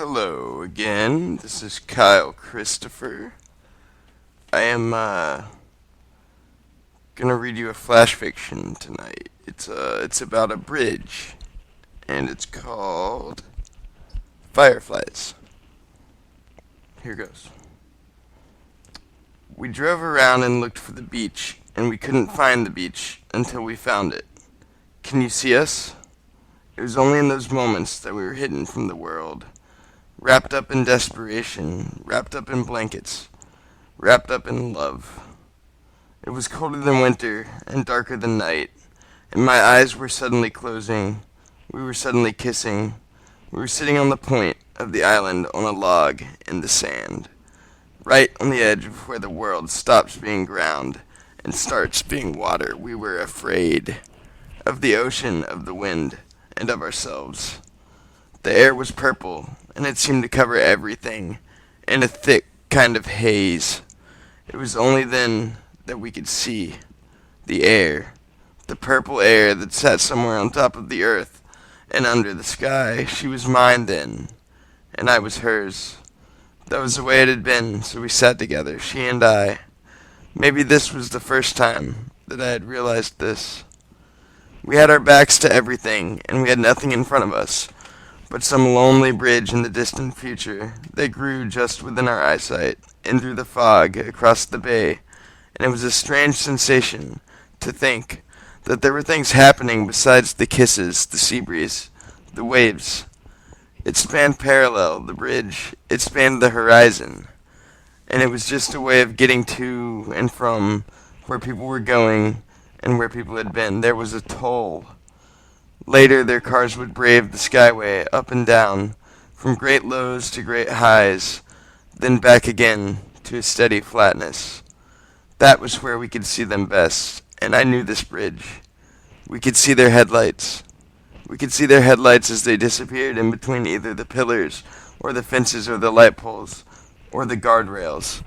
Hello again. This is Kyle Christopher. I am gonna read you a flash fiction tonight. It's about a bridge, and it's called Fireflies. Here goes. We drove around and looked for the beach, and we couldn't find the beach until we found it. Can you see us? It was only in those moments that we were hidden from the world. Wrapped up in desperation, wrapped up in blankets, wrapped up in love. It was colder than winter and darker than night, and my eyes were suddenly closing. We were suddenly kissing. We were sitting on the point of the island on a log in the sand, right on the edge of where the world stops being ground and starts being water. We were afraid of the ocean, of the wind, and of ourselves. The air was purple, and it seemed to cover everything in a thick kind of haze. It was only then that we could see the air, the purple air that sat somewhere on top of the earth and under the sky. She was mine then, and I was hers. That was the way it had been, so we sat together, she and I. Maybe this was the first time that I had realized this. We had our backs to everything, and we had nothing in front of us but some lonely bridge in the distant future that grew just within our eyesight, in through the fog, across the bay, and it was a strange sensation to think that there were things happening besides the kisses, the sea breeze, the waves. It spanned parallel, the bridge, it spanned the horizon, and it was just a way of getting to and from where people were going and where people had been. There was a toll. Later, their cars would brave the skyway up and down, from great lows to great highs, then back again to a steady flatness. That was where we could see them best, and I knew this bridge. We could see their headlights. We could see their headlights as they disappeared in between either the pillars, or the fences, or the light poles, or the guardrails.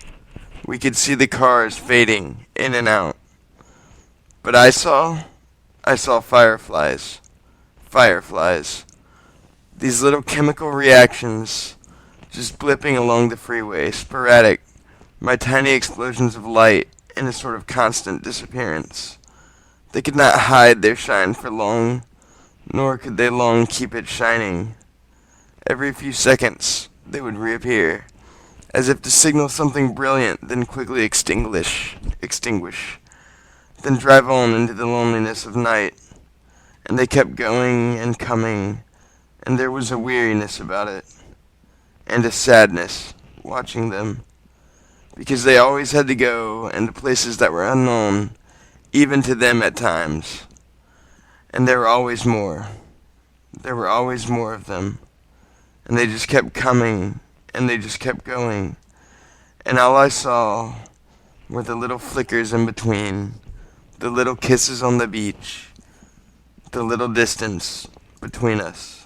We could see the cars fading in and out. But I saw fireflies. Fireflies. These little chemical reactions just blipping along the freeway, sporadic, my tiny explosions of light in a sort of constant disappearance. They could not hide their shine for long, nor could they long keep it shining. Every few seconds they would reappear, as if to signal something brilliant, then quickly extinguish, then drive on into the loneliness of night. And they kept going and coming, and there was a weariness about it, and a sadness watching them, because they always had to go into places that were unknown, even to them at times. And there were always more. There were always more of them, and they just kept coming, and they just kept going, and all I saw were the little flickers in between, the little kisses on the beach, the little distance between us.